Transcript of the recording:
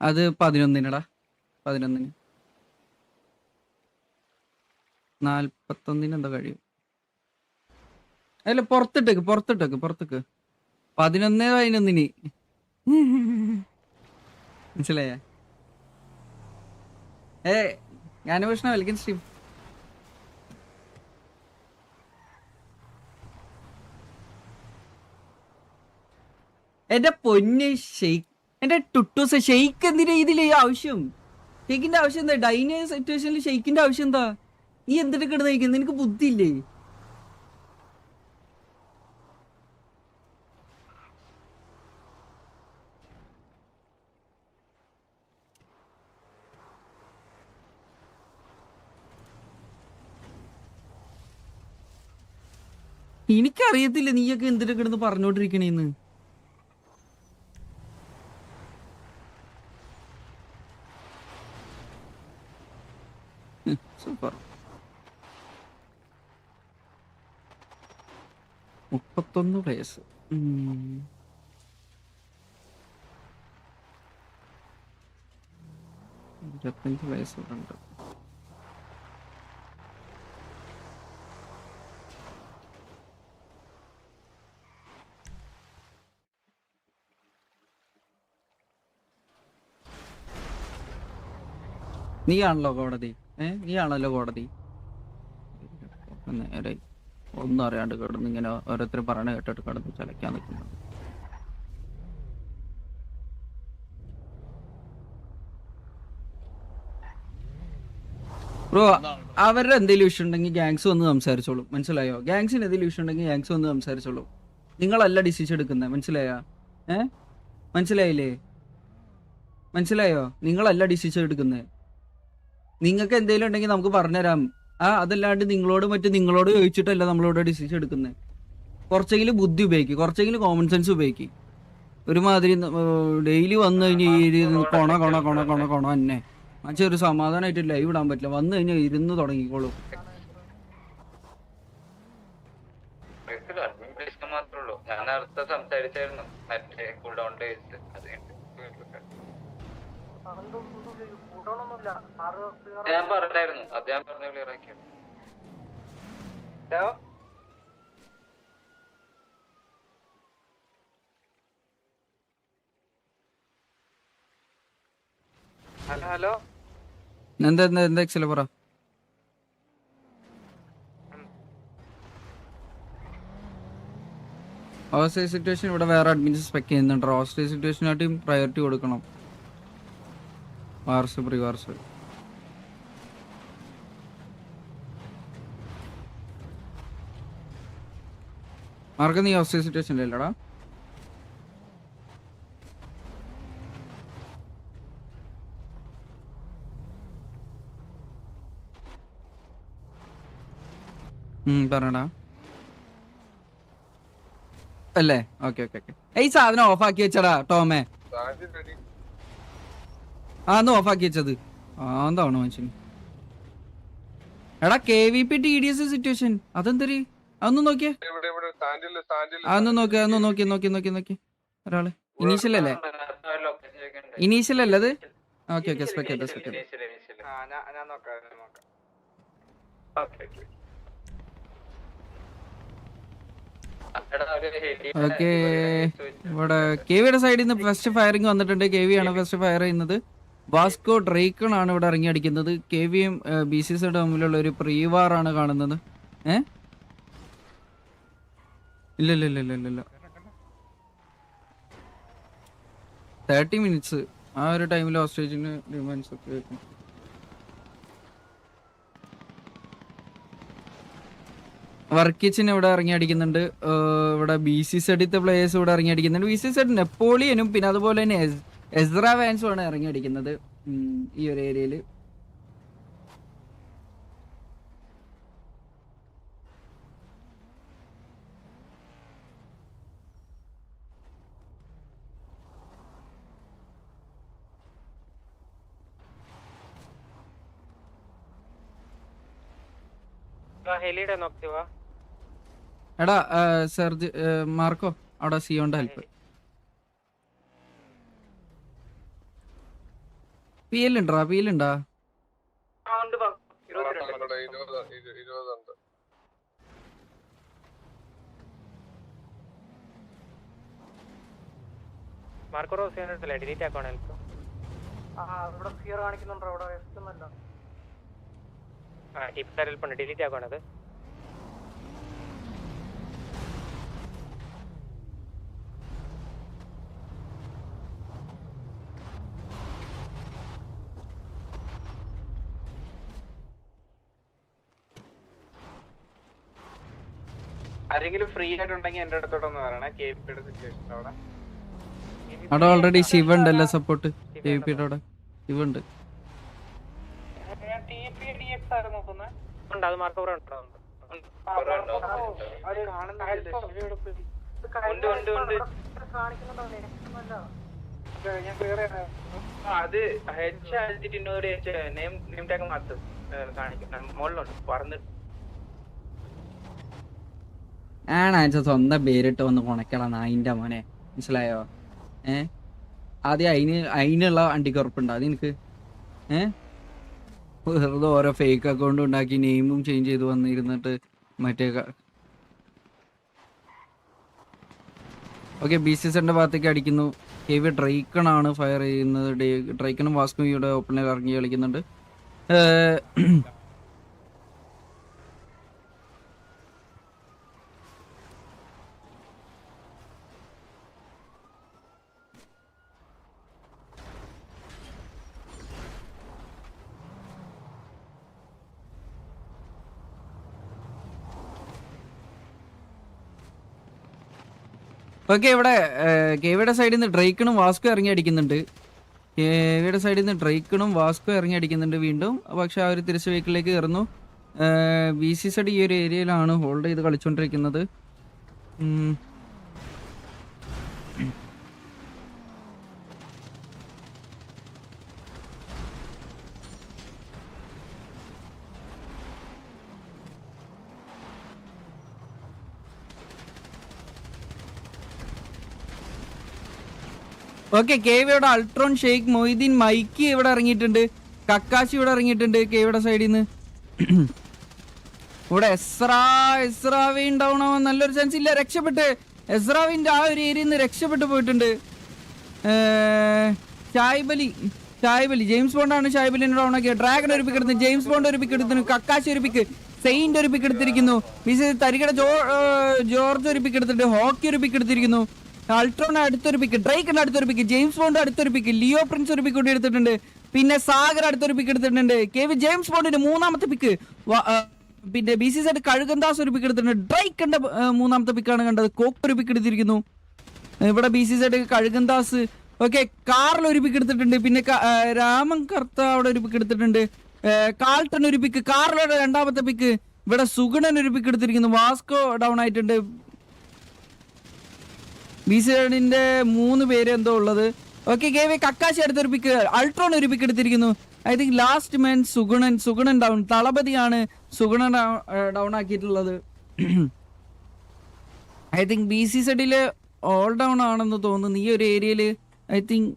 അത് 11-ടാ 11-ന് 41 എന്താ കഴിയും. അല്ല പുറത്തിട്ടേക്ക് 11-11 മനസ്സിലായ? ജ്ഞാനകൃഷ്ണ വെൽക്കം സ്ട്രീം. എന്റെ പൊന്ന് ഷെയ്ക്ക്, എന്റെ ടുട്ടൂസ് ഷെയ്ക്ക് എന്തിനാ ഇതിൽ ആവശ്യം? ഷെയ്ക്കിന്റെ ആവശ്യം എന്താ? ഡൈനിങ് സിറ്റുവേഷനിൽ ഷെയ്ക്കിന്റെ ആവശ്യം എന്താ? നീ എന്തിട്ട് കിടന്ന് കഴിക്കുന്നത്? നിനക്ക് ബുദ്ധിയില്ലേ? എനിക്കറിയത്തില്ല നീയൊക്കെ എന്തിട്ട് കിടന്ന് പറഞ്ഞോണ്ടിരിക്കണേന്ന്. സൂപ്പർ. 31 വയസ്സ്. 25 വയസ്സുണ്ട്. നീയാണല്ലോ കോടതി. നീയാണല്ലോ കോടതി. നേരെ ഒന്നും അറിയാണ്ട് കിടന്ന് ഇങ്ങനെ ഓരോരുത്തർ പറയണ കേട്ടിട്ട് കിടന്ന് ചലക്കാൻ നിൽക്കുന്നു. ബ്രോ അവരുടെ എന്തെങ്കിലും ഇഷ്യൂ ഉണ്ടെങ്കിൽ ഗാങ്സ് വന്ന് സംസാരിച്ചോളൂ, മനസ്സിലായോ? ഗാങ്സിന് എന്തെങ്കിലും ഇഷ്യൂ ഉണ്ടെങ്കിൽ ഗാങ്സ് വന്ന് സംസാരിച്ചോളൂ. നിങ്ങളല്ല ഡിസിഷൻ എടുക്കുന്നത്, മനസ്സിലായോ? മനസ്സിലായോ? നിങ്ങളല്ല ഡിസിഷൻ എടുക്കുന്നത്. നിങ്ങൾക്ക് എന്തെങ്കിലും ഉണ്ടെങ്കിൽ നമുക്ക് പറഞ്ഞുതരാം. അതല്ലാണ്ട് നിങ്ങളോട് ചോദിച്ചിട്ടല്ല നമ്മളോട് ഡിസിഷൻ എടുക്കുന്നത്. കുറച്ചെങ്കിലും ബുദ്ധി ഉപയോഗിക്കും, കുറച്ചെങ്കിലും കോമൺ സെൻസ് ഉപയോഗിക്കും. ഒരുമാതിരി ഡെയിലി വന്നു കഴിഞ്ഞാൽ കൊണ തന്നെ മനുഷ്യ ഒരു സമാധാനമായിട്ട് ലൈവ് ഇടാൻ പറ്റില്ല. വന്നു കഴിഞ്ഞാൽ ഇരുന്ന് തുടങ്ങിക്കോളും. ഞാൻ പറഞ്ഞായിരുന്നു, അത് ഞാൻ പറഞ്ഞ ക്ലിയർ ആക്കിയത്. ഹലോ എന്താ എക്സല പറ. ഹോസ്റ്റേജ് സിറ്റുവേഷൻ ഇവിടെ വേറെ അഡ്മിൻസ് സ്പെക്ക് ചെയ്യുന്നുണ്ട്. ഹോസ്റ്റേജ് സിറ്റുവേഷനായിട്ടും പ്രയോറിറ്റി കൊടുക്കണം. വാർസ് മാർക്ക് നീ ഹോസ്റ്റേജ് സിറ്റുവേഷനിലല്ലടാ. പറഞ്ഞടാ അല്ലേ? ഓക്കെ. ഈ സാധനം ഓഫ് ആക്കി വെച്ചടാ ടോമേ. ഒന്ന് ഓഫ് ആക്കി വെച്ചത് എന്താണ് മനുഷ്യന്? എടാ KVP TDS സിറ്റുവേഷൻ അതെന്തര്? അതൊന്നും നോക്കിയേ. അതൊന്നും നോക്കി ഒരാള് ഇനീഷ്യൽ അല്ലേ? അത് ഓക്കെ സ്പെക്ട്. ഓക്കെ ഇവിടെ KVയുടെ സൈഡിൽ നിന്ന് ഫസ്റ്റ് ഫയറിംഗ് വന്നിട്ടുണ്ട്. KV ആണ് ഫസ്റ്റ് ഫയർ ചെയ്യുന്നത്. വാസ്കോ ഡ്രേക്കൺ ആണ് ഇവിടെ ഇറങ്ങി അടിക്കുന്നത്. KVയും BCC തമ്മിലുള്ള ഒരു പ്രീവാർ ആണ് കാണുന്നത്. ഇല്ല 30 മിനിറ്റ്സ് ആ ഒരു ടൈമിൽ ഹോസ്റ്റേജിന് ഡിമാൻഡ്സ് ഒക്കെ വെക്കും. വർക്കിച്ചിന് ഇവിടെ ഇറങ്ങി അടിക്കുന്നുണ്ട്. ഇവിടെ BCC പ്ലേയേഴ്സ് ഇവിടെ ഇറങ്ങി അടിക്കുന്നുണ്ട്. BCC നെപ്പോളിയനും പിന്നെ അതുപോലെ തന്നെ എസ്ര വാൻസും ആണ് ഇറങ്ങി അടിക്കുന്നത് ഈ ഒരു ഏരിയയിൽ. എടാ സെർജ് മാർക്കോ അവിടെ സിയോന്റെ ഹെൽപ്പ്. PL ഉണ്ടോ? PL ഉണ്ടോ? മാർക്കോ റോസ് ചെയ്യാനിട്ടില്ല, ഡിലീറ്റ് ആക്കണോ എനിക്ക്? ഇവിടെ ഫിയർ കാണിക്കുന്നുണ്ടോ? ഇവിടെ എത്തുന്നല്ലോ. Tip ഹെൽപ്പുണ്ട്, delete ആക്കണത്. ആരെങ്കിലും ഫ്രീ ആയിട്ടുണ്ടെങ്കിൽ എന്റെ അടുത്തോട്ടൊന്ന് പറയണേ. KP-യുടെ സിറ്റുവേഷൻ അവിടെ അവിടെ ഓൾറെഡി ശിവ ഉണ്ടല്ലോ സപ്പോർട്ട്. KP-യുടെ അവിടെ ശിവ ഉണ്ട്. അത് മാർക്കോ റോ ഉണ്ടോ? അത് ഹെച്ച് അടിച്ചിട്ട് എന്നോട് നെയിം ടാഗ് മാത്രം കാണിക്കും. മുകളിലുണ്ട് പറന്ന് ആണാച്ച സ്വന്തം പേരിട്ട് വന്ന് കൊണക്കണം നായിന്റെ മോനെ, മനസ്സിലായോ? ആദ്യം അതിനുള്ള അണ്ടിക്കുറപ്പുണ്ടോ അത് എനിക്ക്? വെറുതെ ഓരോ ഫേക്ക് അക്കൗണ്ട് ഉണ്ടാക്കി നെയിമും ചേഞ്ച് ചെയ്ത് വന്നിരുന്നിട്ട് മറ്റേ ഓക്കെ. BCSന്റെ ഭാഗത്തേക്ക് അടിക്കുന്നു. KV ഡ്രൈക്കണാണ് ഫയർ ചെയ്യുന്നത്. ഡ്രൈക്കണും വാസ്കും ഇവിടെ ഓപ്പണിൽ ഇറങ്ങി കളിക്കുന്നുണ്ട്. ഓക്കെ, ഇവിടെ KVയുടെ സൈഡിൽ നിന്ന് ഡ്രൈക്കണും വാസ്കോ ഇറങ്ങി അടിക്കുന്നുണ്ട്. KVയുടെ സൈഡിൽ നിന്ന് ഡ്രൈക്കണും വാസ്കോ ഇറങ്ങി അടിക്കുന്നുണ്ട് വീണ്ടും. പക്ഷെ അവർ തിരിച്ച് വെഹിക്കിളിലേക്ക് കയറുന്നു. BCZ ഈ ഒരു ഏരിയയിലാണ് ഹോൾഡ് ചെയ്ത് കളിച്ചുകൊണ്ടിരിക്കുന്നത്. ഓക്കെ, KVയുടെ അൾട്രോൺ, ഷെയ്ഖ്, മൊയ്തീൻ, മൈക്കി ഇവിടെ ഇറങ്ങിയിട്ടുണ്ട്. കക്കാശി ഇവിടെ ഇറങ്ങിയിട്ടുണ്ട് KVയുടെ സൈഡിൽ നിന്ന്. ഇവിടെ എസ്രാവിൻ ഡൗൺ ആവാൻ നല്ലൊരു ചാൻസ് ഇല്ല. രക്ഷപ്പെട്ട് എസ്രാവിന്റെ ആ ഒരു ഏരിയയിൽ നിന്ന് രക്ഷപ്പെട്ടു പോയിട്ടുണ്ട്. ഷായിബലി ജെയിംസ് ബോണ്ടാണ് ഷായിബലിനെ ഡൗൺ ആക്കിയത്. ഡ്രാഗൺ ഒരു പിക്ക് എടുത്തു, ജെയിംസ് ബോണ്ട് ഒരു പിക്ക് എടുത്തു, കക്കാശി ഒരു പിക്ക്, സെയിന്റ് ഒരു പിക്ക് എടുത്തിരിക്കുന്നു. തരികട ജോർജ് ഒരു പിക്ക് എടുത്തിട്ടുണ്ട്, ഹോക്കി ഒരു പിക്ക് എടുത്തിരിക്കുന്നു. അൾട്രോൺ അടുത്തൊരു പിക്ക്, ഡ്രൈക്കിന്റെ അടുത്തൊരു പിക്ക്, ജെയിംസ് ബോണ്ട് അടുത്തൊരു പിക്ക്, ലിയോ പ്രിൻസ് ഒരു പിക്ക് കൂടി എടുത്തിട്ടുണ്ട്. പിന്നെ സാഗർ അടുത്തൊരു പിക്ക് എടുത്തിട്ടുണ്ട്. KV ജെയിംസ് ബോണ്ടിന്റെ മൂന്നാമത്തെ പിക്ക്. പിന്നെ BCZ കഴുകന്താസ് ഒരു പിക്ക് എടുത്തിട്ടുണ്ട്. ഡ്രൈക്കിന്റെ മൂന്നാമത്തെ പിക്കാണ് കണ്ടത്. കോക്ക് ഒരു പിക്ക് എടുത്തിരിക്കുന്നു. ഇവിടെ BCZ കഴുകന്താസ്. ഓക്കെ, കാറിൽ ഒരു പിക്ക് എടുത്തിട്ടുണ്ട്. പിന്നെ രാമൻ കർത്ത അവിടെ ഒരു പിക്ക് എടുത്തിട്ടുണ്ട്. കാൾട്ടൺ ഒരു പിക്ക്, കാറിലൂടെ രണ്ടാമത്തെ പിക്ക്. ഇവിടെ സുഗുണൻ ഒരു പിക്ക് എടുത്തിരിക്കുന്നു. വാസ്കോ ഡൗൺ ആയിട്ടുണ്ട്. BCZന്റെ 3 പേര് എന്തോ ഉള്ളത്. ഓക്കെ, KV കക്കാശി അടുത്തൊരു പിക്ക്, അൾട്രോൺ ഒരു പിക്ക് എടുത്തിരിക്കുന്നു. I think last man Sugunan down. തളപതിയാണ് സുഗുണൻ ഡൗൺ ആക്കിയിട്ടുള്ളത്. ഐ തിങ്ക് BCZല് ഓൾ ഡൗൺ ആണെന്ന് തോന്നുന്നു ഈ ഒരു ഏരിയയില്. I think